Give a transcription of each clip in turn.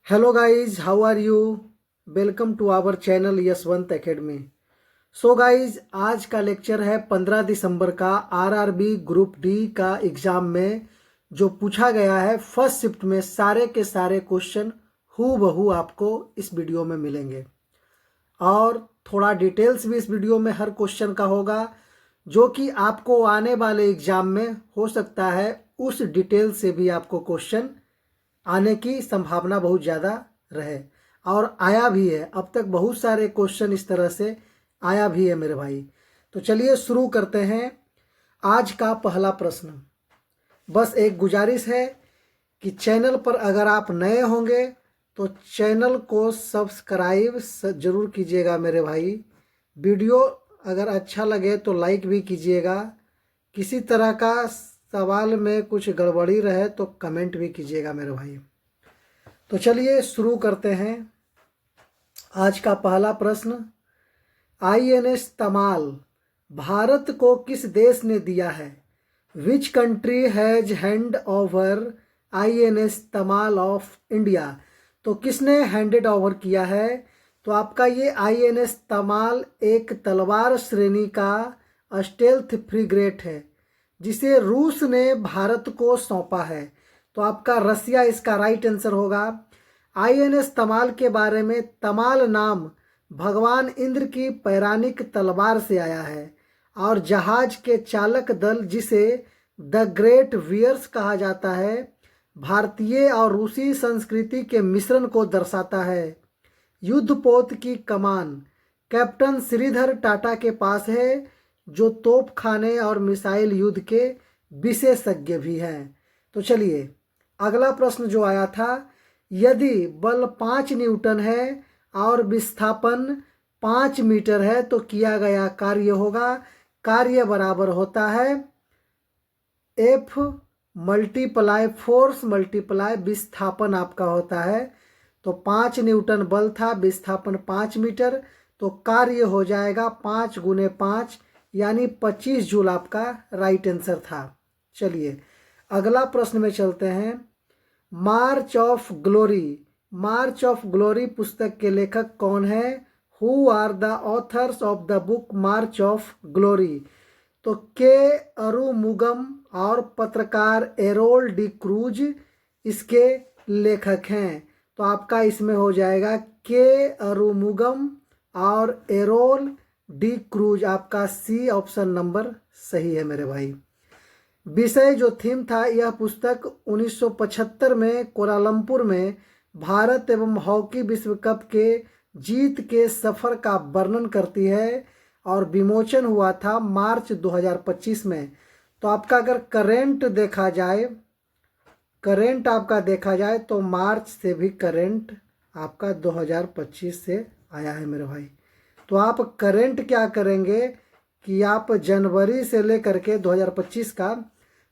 Hello guys, how are you? Welcome to our channel Yashwant academy. So guys आज का lecture है 15 दिसंबर का RRB group D का exam में जो पूछा गया है फर्स्ट शिफ्ट में सारे के सारे क्वेश्चन हूबहू आपको इस वीडियो में मिलेंगे और थोड़ा डिटेल्स भी इस वीडियो में हर क्वेश्चन का होगा जो कि आपको आने वाले एग्जाम में हो सकता है उस डिटेल से भी आपको क्वेश्चन आने की संभावना बहुत ज़्यादा रहे और आया भी है। अब तक बहुत सारे क्वेश्चन इस तरह से आया भी है मेरे भाई। तो चलिए शुरू करते हैं। आज का पहला प्रश्न, बस एक गुजारिश है कि चैनल पर अगर आप नए होंगे तो चैनल को सब्सक्राइब ज़रूर कीजिएगा मेरे भाई। वीडियो अगर अच्छा लगे तो लाइक भी कीजिएगा। किसी तरह का सवाल में कुछ गड़बड़ी रहे तो कमेंट भी कीजिएगा मेरे भाई। तो चलिए शुरू करते हैं। आज का पहला प्रश्न, आईएनएस तमाल भारत को किस देश ने दिया है? Which country has hand over INS Tamal of India? तो किसने हैंडेड ओवर किया है? तो आपका ये आईएनएस तमाल एक तलवार श्रेणी का स्टेल्थ फ्रिगेट है जिसे रूस ने भारत को सौंपा है। तो आपका रसिया इसका राइट आंसर होगा। आईएनएस तमाल के बारे में तमाल नाम भगवान इंद्र की पौराणिक तलवार से आया है और जहाज के चालक दल जिसे द ग्रेट वियर्स कहा जाता है भारतीय और रूसी संस्कृति के मिश्रण को दर्शाता है। युद्धपोत की कमान कैप्टन श्रीधर टाटा के पास है जो तोपखाने और मिसाइल युद्ध के विशेषज्ञ भी हैं। तो चलिए अगला प्रश्न जो आया था, यदि बल 5 न्यूटन है और विस्थापन 5 मीटर है तो किया गया कार्य होगा। कार्य बराबर होता है F मल्टीप्लाई फोर्स मल्टीप्लाई विस्थापन आपका होता है। तो 5 न्यूटन बल था, विस्थापन 5 मीटर, तो कार्य हो जाएगा 5 गुने 5 यानी 25 जूल आपका राइट आंसर था। चलिए अगला प्रश्न में चलते हैं। मार्च ऑफ ग्लोरी पुस्तक के लेखक कौन है? Who are the authors of the book March of Glory? तो के अरुमुगम और पत्रकार एरोल डी क्रूज इसके लेखक हैं। तो आपका इसमें हो जाएगा के अरुमुगम और एरोल डी क्रूज। आपका सी ऑप्शन नंबर सही है मेरे भाई। विषय जो थीम था, यह पुस्तक 1975 में कोलालमपुर में भारत एवं हॉकी विश्व कप के जीत के सफर का वर्णन करती है और विमोचन हुआ था मार्च 2025 में। तो आपका अगर करेंट आपका देखा जाए तो मार्च से भी करेंट आपका 2025 से आया है मेरे भाई। तो आप करेंट क्या करेंगे कि आप जनवरी से लेकर के 2025 का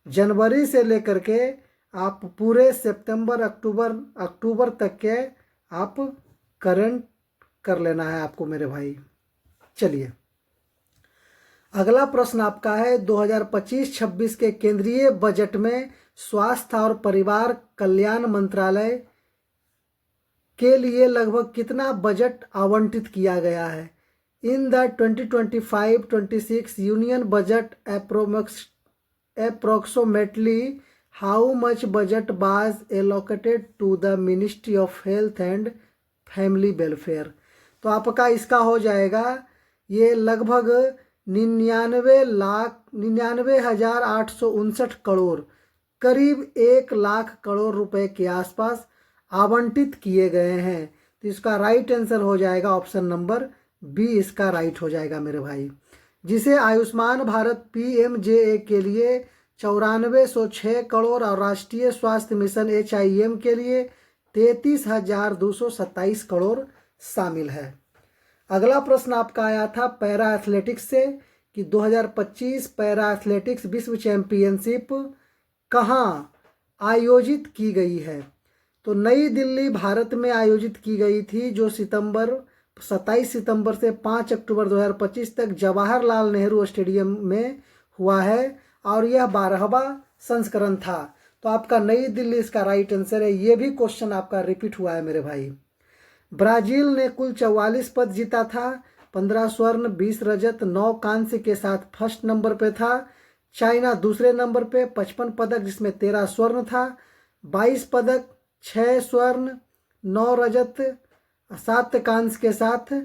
जनवरी से लेकर के आप पूरे सितंबर अक्टूबर तक के आप करेंट कर लेना है आपको मेरे भाई। चलिए अगला प्रश्न आपका है, 2025-26 के केंद्रीय बजट में स्वास्थ्य और परिवार कल्याण मंत्रालय के लिए लगभग कितना बजट आवंटित किया गया है? In the 2025-26 union budget approximately how much budget was allocated to the Ministry of Health and Family Welfare? तो आपका इसका हो जाएगा ये लगभग 99,859 करोड़, करीब 1 लाख करोड़ रुपए के आसपास आवंटित किए गए हैं। तो इसका राइट आंसर हो जाएगा ऑप्शन नंबर बी, इसका राइट हो जाएगा मेरे भाई। जिसे आयुष्मान भारत PMJA के लिए 9406 करोड़ और राष्ट्रीय स्वास्थ्य मिशन HIM के लिए 33,227 करोड़ शामिल है। अगला प्रश्न आपका आया था पैरा एथलेटिक्स से कि 2025 पैरा एथलेटिक्स विश्व चैंपियनशिप कहाँ आयोजित की गई है? तो नई दिल्ली भारत में आयोजित की गई थी जो 27 सितंबर से 5 अक्टूबर 2025 तक जवाहरलाल नेहरू स्टेडियम में हुआ है और यह 12वां संस्करण था। तो आपका नई दिल्ली इसका राइट आंसर है। ये भी क्वेश्चन आपका रिपीट हुआ है मेरे भाई। ब्राजील ने कुल 44 पद जीता था, 15 स्वर्ण 20 रजत 9 कांस्य के साथ फर्स्ट नंबर पे था। चाइना दूसरे नंबर पे 55 पदक जिसमें 13 स्वर्ण था, 22 पदक 6 स्वर्ण 9 रजत 7 कांस्य के साथ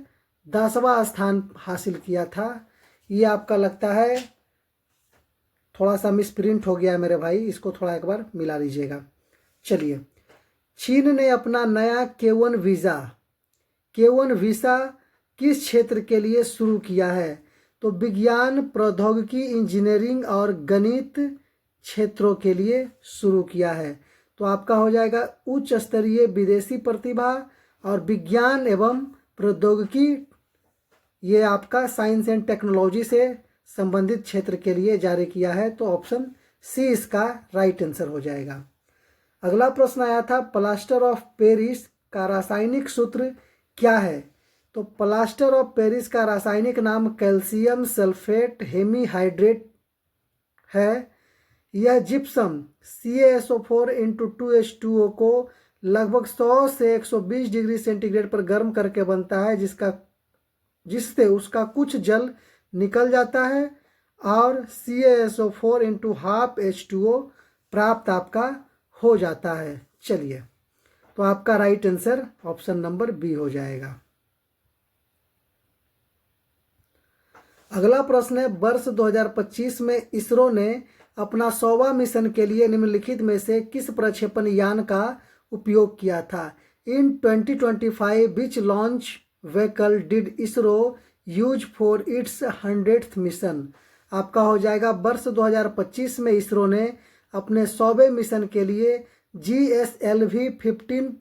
10वां स्थान हासिल किया था। ये आपका लगता है थोड़ा सा मिसप्रिंट हो गया मेरे भाई, इसको थोड़ा एक बार मिला लीजिएगा। चलिए, चीन ने अपना नया K1 वीसा किस क्षेत्र के लिए शुरू किया है? तो विज्ञान, प्रौद्योगिकी, इंजीनियरिंग और गणित क्षेत्रों के लिए शुरू किया है। तो आपका हो जाएगा उच्च स्तरीय विदेशी प्रतिभा और विज्ञान एवं प्रौद्योगिकी, ये आपका साइंस एंड टेक्नोलॉजी से संबंधित क्षेत्र के लिए जारी किया है। तो ऑप्शन सी इसका राइट आंसर हो जाएगा। अगला प्रश्न आया था, प्लास्टर ऑफ पेरिस का रासायनिक सूत्र क्या है? तो प्लास्टर ऑफ पेरिस का रासायनिक नाम कैल्शियम सल्फेट हेमीहाइड्रेट है। यह जिप्सम CaSO4 को लगभग 100 से 120 डिग्री सेंटीग्रेड पर गर्म करके बनता है, जिससे उसका कुछ जल निकल जाता है और CaSO4 प्राप्त आपका हो जाता है। चलिए, तो आपका right answer option number B हो जाएगा। अगला प्रश्न है, वर्ष 2025 में इसरो ने अपना 100वां मिशन के लिए निम्नलिखित में से किस प्रक्षेपण यान का उपयोग किया था? इन 2025 विच launch vehicle did ISRO use for its 100th mission? आपका हो जाएगा वर्ष 2025 में इसरो ने अपने 100वें मिशन के लिए GSLV-15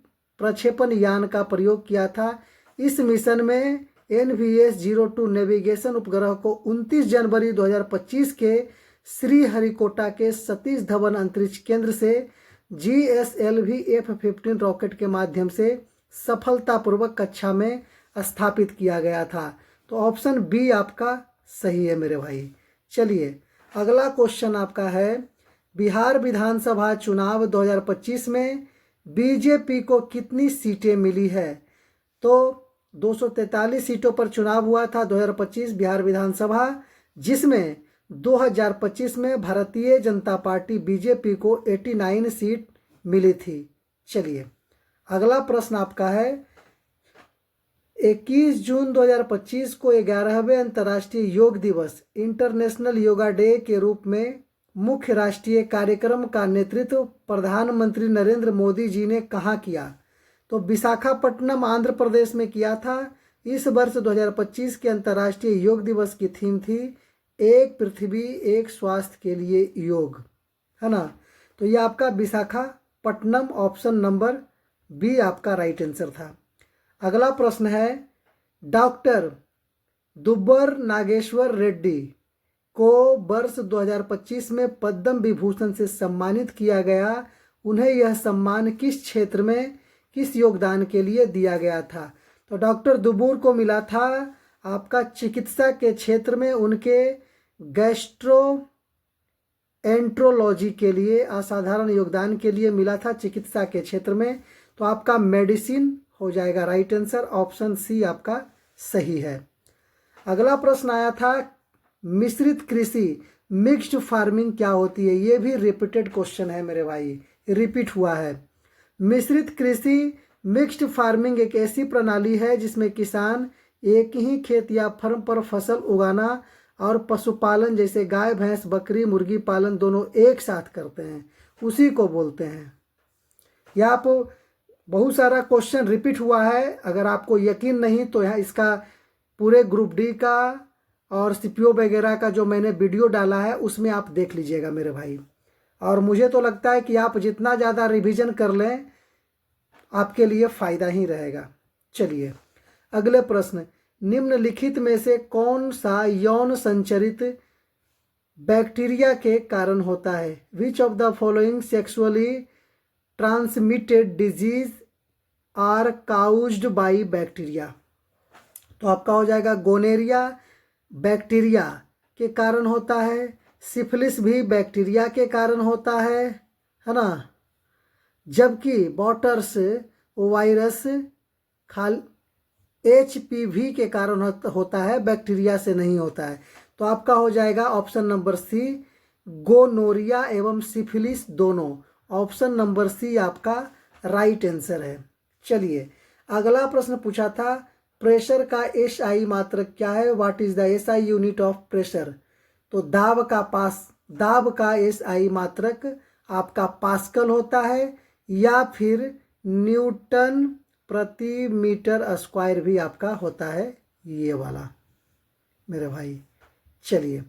प्रक्षेपण यान का प्रयोग किया था। इस मिशन में NVS-02 नेविगेशन उपग्रह को 29 जनवरी 2025 के श्रीहरिकोटा के सतीश धवन अंतरिक्ष केंद्र से GSLV-F-15 रॉकेट के माध्यम से सफलतापूर्वक कक्षा में स्थापित किया गया था। तो ऑप्शन बी आपका सही है मेरे भाई। चलिए, अगला क्वेश्चन आपका है, बिहार विधानसभा चुनाव 2025 में बीजेपी को कितनी सीटें मिली है? तो 243 सीटों पर चुनाव हुआ था 2025 बिहार विधानसभा, जिसमें 2025 में भारतीय जनता पार्टी बीजेपी को 89 सीट मिली थी। चलिए, अगला प्रश्न आपका है, 21 जून 2025 को 11वें अंतर्राष्ट्रीय योग दिवस इंटरनेशनल योगा डे के रूप में मुख्य राष्ट्रीय कार्यक्रम का नेतृत्व प्रधानमंत्री नरेंद्र मोदी जी ने कहाँ किया? तो विशाखापट्टनम आंध्र प्रदेश में किया था। इस वर्ष 2025 के अंतर्राष्ट्रीय योग दिवस की थीम थी एक पृथ्वी एक स्वास्थ्य के लिए योग, है ना। तो ये आपका विशाखापट्टनम ऑप्शन नंबर बी आपका राइट आंसर था। अगला प्रश्न है, डॉक्टर दुब्बर नागेश्वर रेड्डी को वर्ष 2025 में पद्म विभूषण से सम्मानित किया गया। उन्हें यह सम्मान किस क्षेत्र में किस योगदान के लिए दिया गया था? तो डॉक्टर दुब्बर को मिला था आपका चिकित्सा के क्षेत्र में उनके गैस्ट्रोएंट्रोलॉजी के लिए असाधारण योगदान के लिए मिला था चिकित्सा के क्षेत्र में। तो आपका मेडिसिन हो जाएगा राइट आंसर, ऑप्शन सी आपका सही है। अगला प्रश्न आया था, मिश्रित कृषि मिक्स्ड फार्मिंग क्या होती है? ये भी रिपीटेड क्वेश्चन है मेरे भाई, रिपीट हुआ है। मिश्रित कृषि मिक्स्ड फार्मिंग एक ऐसी प्रणाली है जिसमें किसान एक ही खेत या फर्म पर फसल उगाना और पशुपालन जैसे गाय भैंस बकरी मुर्गी पालन दोनों एक साथ करते हैं, उसी को बोलते हैं। या आप बहुत सारा क्वेश्चन रिपीट हुआ है, अगर आपको यकीन नहीं तो यहाँ इसका पूरे ग्रुप डी का और सीपीओ वगैरह का जो मैंने वीडियो डाला है उसमें आप देख लीजिएगा मेरे भाई। और मुझे तो लगता है कि आप जितना ज़्यादा रिवीजन कर लें आपके लिए फ़ायदा ही रहेगा। चलिए, अगले प्रश्न, निम्नलिखित में से कौन सा यौन संचरित बैक्टीरिया के कारण होता है? Which of the following sexually transmitted disease are caused by bacteria? तो आपका हो जाएगा गोनेरिया बैक्टीरिया के कारण होता है, सिफिलिस भी बैक्टीरिया के कारण होता है है ना, जबकि बॉटर्स वायरस खाल HPV के कारण होता है, बैक्टीरिया से नहीं होता है। तो आपका हो जाएगा ऑप्शन नंबर सी, गोनोरिया एवं सिफिलिस दोनों। ऑप्शन नंबर सी आपका राइट आंसर है। चलिए अगला प्रश्न पूछा था, प्रेशर का SI मात्रक क्या है? What is the SI unit of pressure? तो दाब का SI मात्रक आपका पास्कल होता है, या फिर न्यूटन प्रति मीटर स्क्वायर भी आपका होता है, ये वाला मेरे भाई। चलिए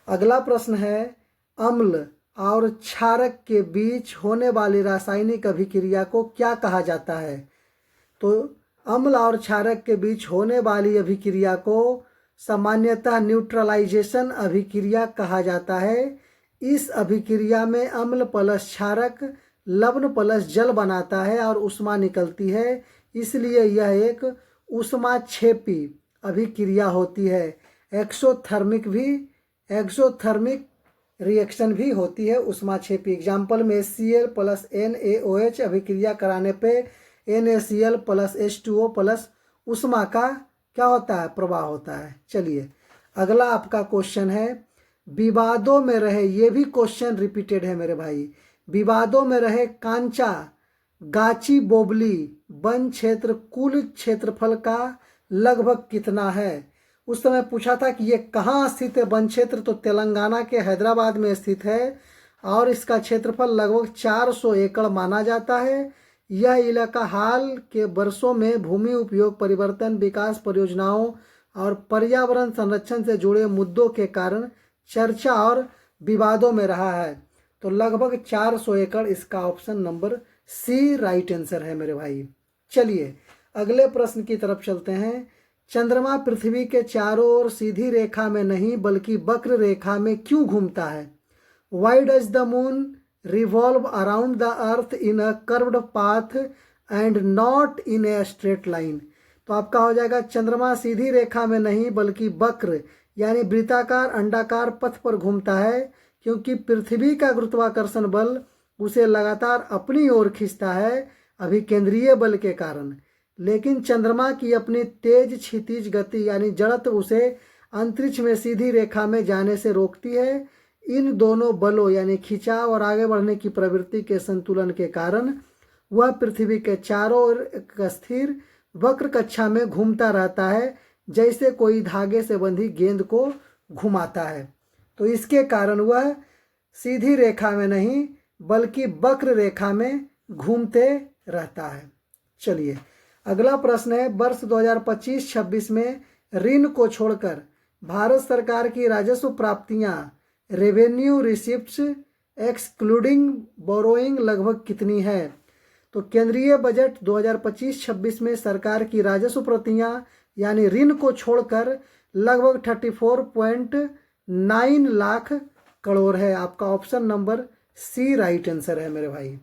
अगला प्रश्न है, अम्ल और क्षारक के बीच होने वाली रासायनिक अभिक्रिया को क्या कहा जाता है? तो अम्ल और क्षारक के बीच होने वाली अभिक्रिया को सामान्यतः न्यूट्रलाइजेशन अभिक्रिया कहा जाता है। इस अभिक्रिया में अम्ल प्लस क्षारक लवण प्लस जल बनाता है और ऊष्मा निकलती है, इसलिए यह एक ऊष्माक्षेपी अभिक्रिया होती है। एक्सोथर्मिक रिएक्शन भी होती है ऊष्माक्षेपी। एग्जाम्पल में HCl प्लस NaOH अभिक्रिया कराने पे NaCl प्लस H2O प्लस ऊष्मा का क्या होता है? प्रवाह होता है। चलिए अगला आपका क्वेश्चन है, विवादों में रहे, ये भी क्वेश्चन रिपीटेड है मेरे भाई, विवादों में रहे कांचा गाची बोबली वन क्षेत्र कुल क्षेत्रफल का लगभग कितना है? उस समय पूछा था कि ये कहाँ स्थित है वन क्षेत्र, तो तेलंगाना के हैदराबाद में स्थित है और इसका क्षेत्रफल लगभग 400 एकड़ माना जाता है। यह इलाका हाल के वर्षों में भूमि उपयोग परिवर्तन, विकास परियोजनाओं और पर्यावरण संरक्षण से जुड़े मुद्दों के कारण चर्चा और विवादों में रहा है। तो लगभग 400 एकड़ इसका option number C right answer है मेरे भाई। चलिए अगले प्रश्न की तरफ चलते हैं। चंद्रमा पृथ्वी के चारों ओर सीधी रेखा में नहीं बल्कि वक्र रेखा में क्यों घूमता है? Why does the moon revolve around the earth in a curved path and not in a straight line? तो आपका हो जाएगा, चंद्रमा सीधी रेखा में नहीं बल्कि वक्र यानी वृत्ताकार अंडाकार पथ पर घूमता है, क्योंकि पृथ्वी का गुरुत्वाकर्षण बल उसे लगातार अपनी ओर खींचता है अभिकेंद्रीय बल के कारण। लेकिन चंद्रमा की अपनी तेज क्षितिज गति यानी जड़त्व उसे अंतरिक्ष में सीधी रेखा में जाने से रोकती है। इन दोनों बलों यानी खिंचाव और आगे बढ़ने की प्रवृत्ति के संतुलन के कारण वह पृथ्वी के चारों ओर एक स्थिर वक्र कक्षा में घूमता रहता है, जैसे कोई धागे से बंधी गेंद को घुमाता है। तो इसके कारण वह सीधी रेखा में नहीं बल्कि वक्र रेखा में घूमते रहता है। चलिए अगला प्रश्न है, वर्ष 2025-26 में ऋण को छोड़कर भारत सरकार की राजस्व प्राप्तियां रेवेन्यू रिसिप्ट्स एक्सक्लूडिंग बोरोइंग लगभग कितनी है? तो केंद्रीय बजट 2025-26 में सरकार की राजस्व प्राप्तियां यानी ऋण को छोड़कर लगभग 34.9 लाख करोड़ है। आपका option number C right answer है मेरे भाई।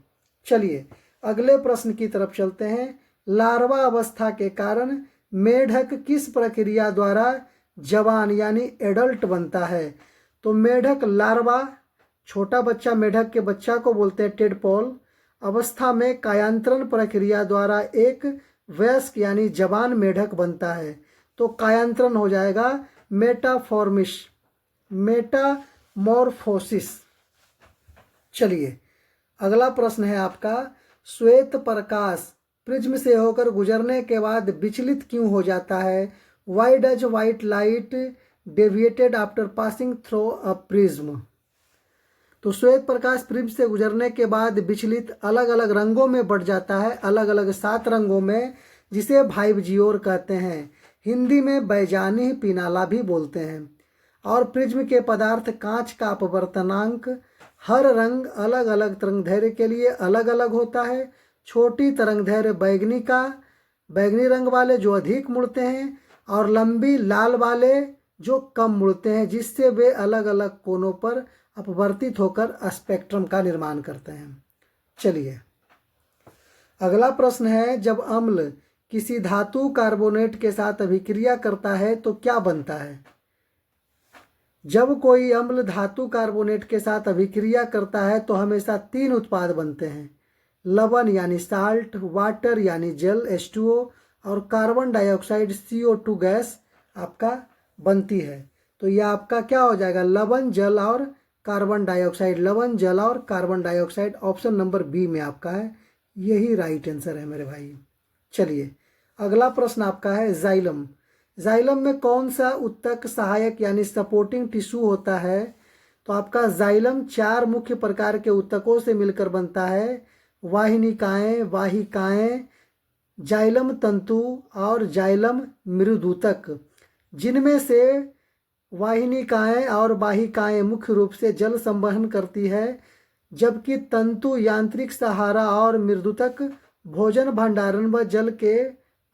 चलिए अगले प्रश्न की तरफ चलते हैं। लार्वा अवस्था के कारण मेढक किस प्रक्रिया द्वारा जवान यानी एडल्ट बनता है? तो मेढक लार्वा, छोटा बच्चा मेढक के बच्चा को बोलते हैं टेडपोल, अवस्था में कायांतरण प्रक्रिया द्वारा एक वयस्क यानी जवान मेढक बनता है। तो कायांतरण हो जाएगा मेटामॉर्फोसिस। चलिए अगला प्रश्न है आपका, श्वेत प्रकाश प्रिज्म से होकर गुजरने के बाद विचलित क्यों हो जाता है? Why does white light deviated after passing through a prism? तो श्वेत प्रकाश प्रिज्म से गुजरने के बाद विचलित अलग अलग रंगों में बढ़ जाता है, अलग अलग 7 रंगों में, जिसे भाइबजियोर कहते हैं। हिंदी में बैजानी पिनाला भी बोलते हैं। और प्रिज्म के पदार्थ कांच का अपवर्तनांक हर रंग अलग अलग तरंगदैर्घ्य के लिए अलग अलग होता है। छोटी तरंगदैर्घ्य बैगनी रंग वाले जो अधिक मुड़ते हैं और लंबी लाल वाले जो कम मुड़ते हैं, जिससे वे अलग अलग कोनों पर अपवर्तित होकर स्पेक्ट्रम का निर्माण करते हैं। चलिए अगला प्रश्न है, जब अम्ल किसी धातु कार्बोनेट के साथ अभिक्रिया करता है तो क्या बनता है? जब कोई अम्ल धातु कार्बोनेट के साथ अभिक्रिया करता है तो हमेशा 3 उत्पाद बनते हैं, लवण यानी साल्ट, वाटर यानी जल H2O और कार्बन डाइऑक्साइड CO2 गैस आपका बनती है। तो यह आपका क्या हो जाएगा, लवण जल और कार्बन डाइऑक्साइड, लवण जल और carbon dioxide, option number B में आपका है, यही राइट आंसर है मेरे भाई। चलिए अगला प्रश्न आपका है जाइलम। जाइलम में कौन सा उत्तक सहायक यानी सपोर्टिंग टिश्यू होता है? तो आपका जाइलम 4 मुख्य प्रकार के उत्तकों से मिलकर बनता है, वाहिनिकाएं, वाहिकाएं, जाइलम तंतु और जाइलम मृदुतक, जिनमें से वाहिनिकाएं और वाहिकाएं मुख्य रूप से जल संवहन करती है, जबकि तंतु यांत्रिक सहारा और मृदुतक भोजन भंडारण व जल के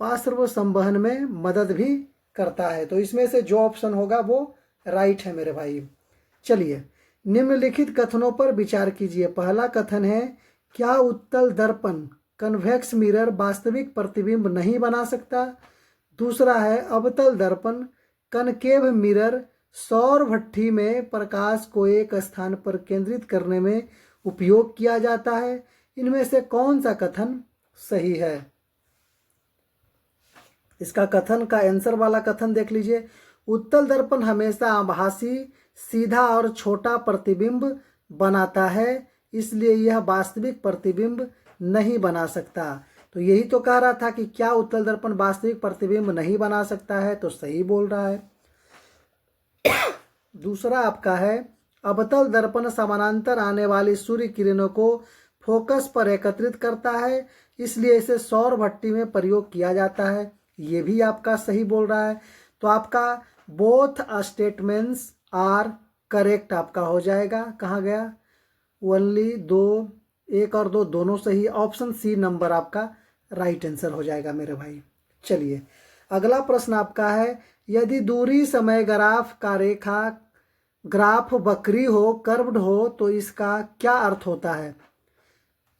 पार्श्व संवहन में मदद भी करता है। तो इसमें से जो ऑप्शन होगा वो राइट है मेरे भाई। चलिए निम्नलिखित कथनों पर विचार कीजिए। पहला कथन है, क्या उत्तल दर्पण कन्वेक्स मिरर वास्तविक प्रतिबिंब नहीं बना सकता? दूसरा है, अवतल दर्पण कनकेव मिरर सौर भट्ठी में प्रकाश को एक स्थान पर केंद्रित करने में उपयोग किया जाता है। इनमें से कौन सा कथन सही है? इसका कथन का आंसर वाला कथन देख लीजिए। उत्तल दर्पण हमेशा आभासी, सीधा और छोटा प्रतिबिंब बनाता है, इसलिए यह वास्तविक प्रतिबिंब नहीं बना सकता। तो यही तो कह रहा था कि क्या उत्तल दर्पण वास्तविक प्रतिबिंब नहीं बना सकता है, तो सही बोल रहा है। दूसरा आपका है, अवतल दर्पण समानांतर आने वाली सूर्य किरणों को फोकस पर एकत्रित करता है, इसलिए इसे सौर भट्टी में प्रयोग किया जाता है। ये भी आपका सही बोल रहा है। तो आपका बोथ स्टेटमेंट्स आर करेक्ट आपका हो जाएगा। कहाँ गया, ओनली 2, 1 और 2 दोनों सही। ऑप्शन सी नंबर आपका राइट आंसर हो जाएगा मेरे भाई। चलिए अगला प्रश्न आपका है, यदि दूरी समय ग्राफ का रेखा ग्राफ वक्री हो, कर्व्ड हो, तो इसका क्या अर्थ होता है?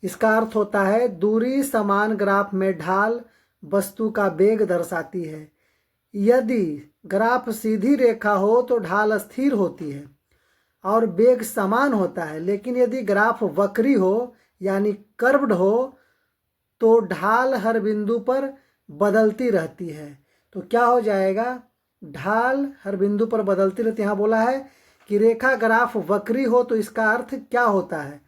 इसका अर्थ होता है, दूरी समान ग्राफ में ढाल वस्तु का वेग दर्शाती है। यदि ग्राफ सीधी रेखा हो तो ढाल स्थिर होती है और वेग समान होता है, लेकिन यदि ग्राफ वक्री हो यानी कर्व्ड हो तो ढाल हर बिंदु पर बदलती रहती है। तो क्या हो जाएगा, ढाल हर बिंदु पर बदलती रहती है। यहाँ बोला है कि रेखा ग्राफ वक्री हो तो इसका अर्थ क्या होता है?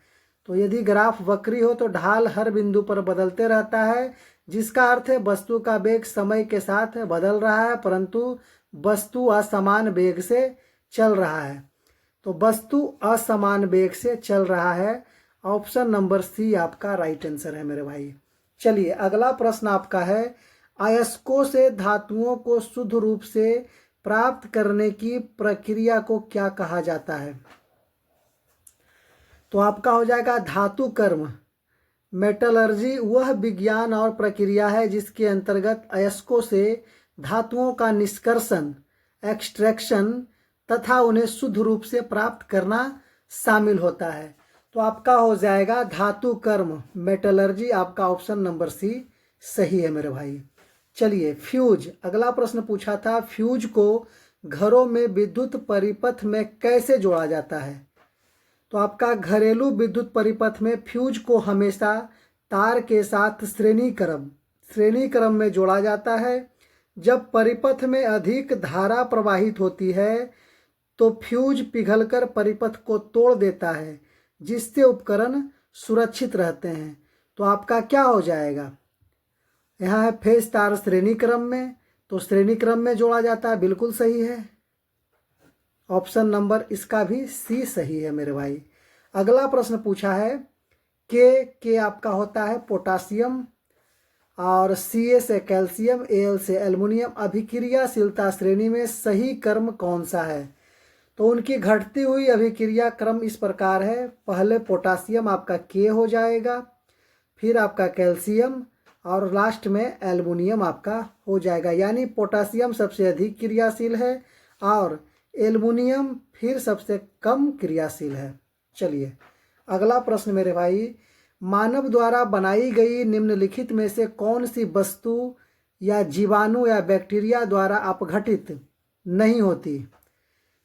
तो यदि ग्राफ वक्री हो तो ढाल हर बिंदु पर बदलते रहता है, जिसका अर्थ है वस्तु का वेग समय के साथ बदल रहा है, परंतु वस्तु असमान वेग से चल रहा है। तो वस्तु असमान वेग से चल रहा है। ऑप्शन नंबर सी आपका राइट आंसर है मेरे भाई। चलिए अगला प्रश्न आपका है, अयस्कों से धातुओं को शुद्ध रूप से प्राप्त करने की प्रक्रिया को क्या कहा जाता है? तो आपका हो जाएगा धातु कर्म। मेटलर्जी वह विज्ञान और प्रक्रिया है जिसके अंतर्गत अयस्कों से धातुओं का निष्कर्षण, एक्सट्रैक्शन तथा उन्हें शुद्ध रूप से प्राप्त करना शामिल होता है। तो आपका हो जाएगा धातु कर्म, मेटलर्जी, आपका ऑप्शन नंबर सी सही है मेरे भाई। चलिए फ्यूज, अगला प्रश्न पूछा था, फ्यूज को घरों में विद्युत परिपथ में कैसे जोड़ा जाता है? तो आपका घरेलू विद्युत परिपथ में फ्यूज को हमेशा तार के साथ श्रेणी क्रम में जोड़ा जाता है। जब परिपथ में अधिक धारा प्रवाहित होती है तो फ्यूज पिघलकर परिपथ को तोड़ देता है, जिससे उपकरण सुरक्षित रहते हैं। तो आपका क्या हो जाएगा, यहाँ है फेज तार श्रेणी क्रम में, तो श्रेणी क्रम में जोड़ा जाता है, बिल्कुल सही है। ऑप्शन नंबर इसका भी सी सही है मेरे भाई। अगला प्रश्न पूछा है, के आपका होता है पोटासियम और Ca से कैल्शियम, Al से एल्युमिनियम, अभिक्रियाशीलता श्रेणी में सही क्रम कौन सा है? तो उनकी घटती हुई अभिक्रिया क्रम इस प्रकार है, पहले पोटासियम आपका के हो जाएगा, फिर आपका कैल्शियम और लास्ट में एल्युमिनियम आपका हो जाएगा। यानी पोटासियम सबसे अधिक क्रियाशील है और एल्युमिनियम फिर सबसे कम क्रियाशील है। चलिए अगला प्रश्न मेरे भाई, मानव द्वारा बनाई गई निम्नलिखित में से कौन सी वस्तु या जीवाणु या बैक्टीरिया द्वारा अपघटित नहीं होती?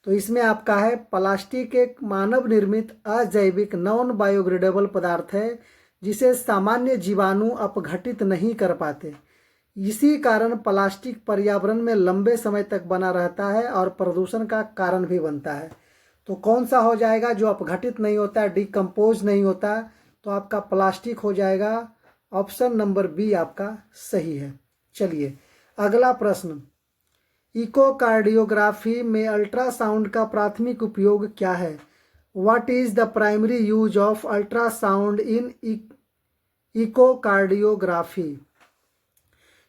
तो तो इसमें आपका है प्लास्टिक एक मानव निर्मित अजैविक नॉन बायोडिग्रेडेबल पदार्थ है जिसे सामान्य जीवाणु अपघटित नहीं कर पाते। इसी कारण प्लास्टिक पर्यावरण में लंबे समय तक बना रहता है और प्रदूषण का कारण भी बनता है। तो कौन सा हो जाएगा जो अपघटित नहीं होता, डिकम्पोज नहीं होता? तो आपका प्लास्टिक हो जाएगा। ऑप्शन नंबर बी आपका सही है। चलिए अगला प्रश्न, इकोकार्डियोग्राफी में अल्ट्रासाउंड का प्राथमिक उपयोग क्या है? What is the primary use of ultrasound in echocardiography?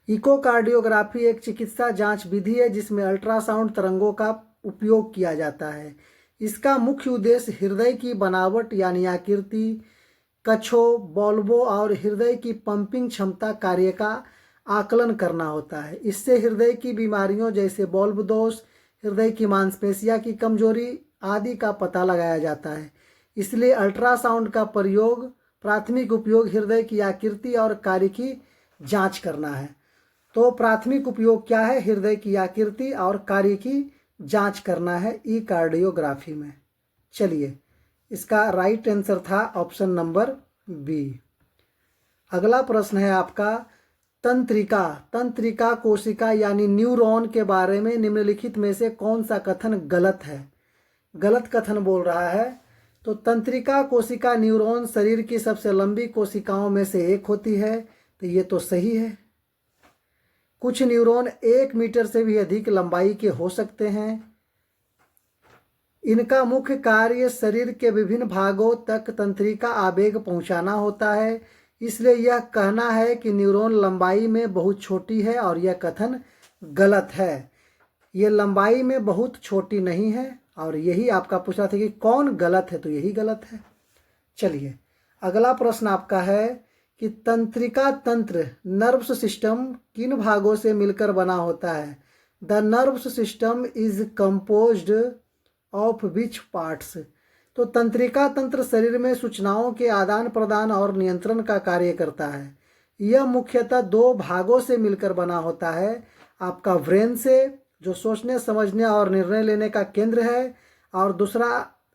Echocardiography एक चिकित्सा जांच विधि है जिसमें अल्ट्रासाउंड तरंगों का उपयोग किया जाता है। इसका मुख्य उद्देश्य हृदय की बनावट यानी आकृति, कछों, बॉल्वों और हृदय की पंपिंग क्षमता कार्य का आकलन करना होता है। इससे हृदय की बीमारियों जैसे बॉल्व दोष, हृदय की मांसपेशियों की कमजोरी आदि का पता लगाया जाता है। इसलिए अल्ट्रासाउंड का प्राथमिक उपयोग हृदय की आकृति और कार्य की जांच करना है। तो प्राथमिक उपयोग क्या है? हृदय की आकृति और कार्य की जांच करना है ई कार्डियोग्राफी में। चलिए इसका राइट आंसर था ऑप्शन नंबर बी। अगला प्रश्न है आपका, तंत्रिका कोशिका यानी न्यूरॉन के बारे में निम्नलिखित में से कौन सा कथन गलत है? गलत कथन बोल रहा है। तो तंत्रिका कोशिका न्यूरॉन शरीर की सबसे लंबी कोशिकाओं में से एक होती है, तो ये तो सही है। कुछ न्यूरॉन 1 मीटर से भी अधिक लंबाई के हो सकते हैं। इनका मुख्य कार्य शरीर के विभिन्न भागों तक तंत्रिका आवेग पहुंचाना होता है। इसलिए यह कहना है कि न्यूरॉन लंबाई में बहुत छोटी है और यह कथन गलत है। ये लंबाई में बहुत छोटी नहीं है और यही आपका पूछा था कि कौन गलत है, तो यही गलत है। चलिए अगला प्रश्न आपका है कि तंत्रिका तंत्र नर्व्स सिस्टम किन भागों से मिलकर बना होता है? The nerves system is composed of which parts? तो तंत्रिका तंत्र शरीर में सूचनाओं के आदान प्रदान और नियंत्रण का कार्य करता है। यह मुख्यतः 2 भागों से मिलकर बना होता है। आपका ब्रेन से, जो सोचने समझने और निर्णय लेने का केंद्र है, और दूसरा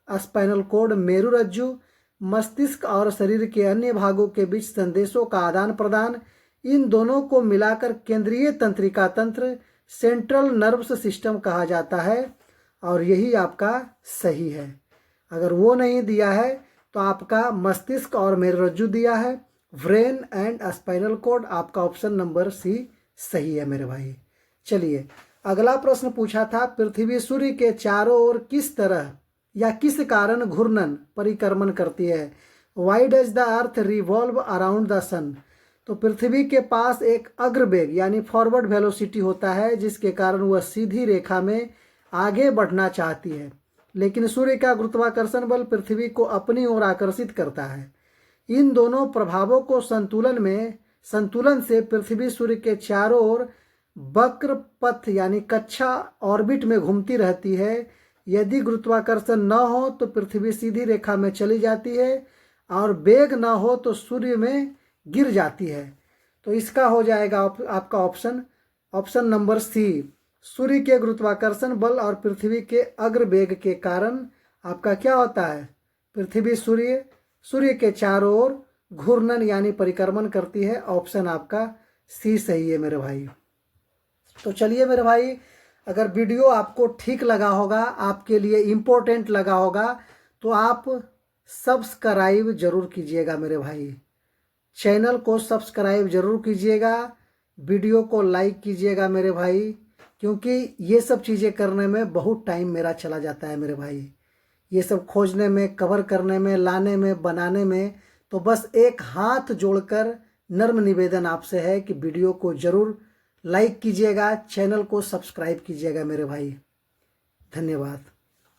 स्पाइनल कॉर्ड मेरुरज्जु, मस्तिष्क और शरीर के अन्य भागों के बीच संदेशों का आदान प्रदान। इन दोनों को मिलाकर केंद्रीय तंत्रिका तंत्र सेंट्रल नर्वस सिस्टम कहा जाता है और यही आपका सही है। अगर वो नहीं दिया है तो आपका मस्तिष्क और मेरुरज्जु दिया है, ब्रेन एंड स्पाइनल कॉर्ड। आपका ऑप्शन नंबर सी सही है मेरे भाई। चलिए अगला प्रश्न पूछा था, पृथ्वी सूर्य के चारों ओर किस तरह या किस कारण घूर्णन परिक्रमण करती है? Why does the earth revolve around the sun? तो पृथ्वी के पास एक अग्रवेग यानी फॉरवर्ड वेलोसिटी होता है जिसके कारण वह सीधी रेखा में आगे बढ़ना चाहती है, लेकिन सूर्य का गुरुत्वाकर्षण बल पृथ्वी को अपनी ओर आकर्षित करता है। इन दोनों प्रभावों को संतुलन से पृथ्वी सूर्य के चारों ओर वक्र पथ यानी कक्षा ऑर्बिट में घूमती रहती है। यदि गुरुत्वाकर्षण न हो तो पृथ्वी सीधी रेखा में चली जाती है और वेग न हो तो सूर्य में गिर जाती है। तो इसका हो जाएगा आपका ऑप्शन नंबर सी। सूर्य के गुरुत्वाकर्षण बल और पृथ्वी के अग्रवेग के कारण आपका क्या होता है? पृथ्वी सूर्य के चारों ओर घूर्णन यानी परिक्रमण करती है। ऑप्शन आपका सी सही है मेरे भाई। तो चलिए मेरे भाई, अगर वीडियो आपको ठीक लगा होगा, आपके लिए इम्पोर्टेंट लगा होगा, तो आप सब्सक्राइब जरूर कीजिएगा मेरे भाई। चैनल को सब्सक्राइब जरूर कीजिएगा, वीडियो को लाइक कीजिएगा मेरे भाई, क्योंकि ये सब चीज़ें करने में बहुत टाइम मेरा चला जाता है मेरे भाई। ये सब खोजने में, कवर करने में, लाने में, बनाने में। तो बस एक हाथ जोड़कर नर्म निवेदन आपसे है कि वीडियो को ज़रूर लाइक कीजिएगा, चैनल को सब्सक्राइब कीजिएगा मेरे भाई। धन्यवाद।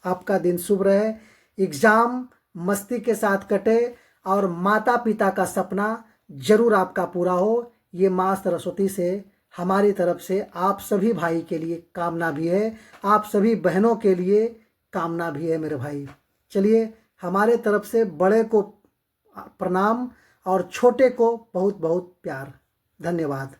आपका दिन शुभ रहे, एग्ज़ाम मस्ती के साथ कटे और माता पिता का सपना जरूर आपका पूरा हो। ये माँ सरस्वती से हमारी तरफ से आप सभी भाई के लिए कामना भी है, आप सभी बहनों के लिए कामना भी है मेरे भाई। चलिए हमारे तरफ से बड़े को प्रणाम और छोटे को बहुत बहुत प्यार। धन्यवाद।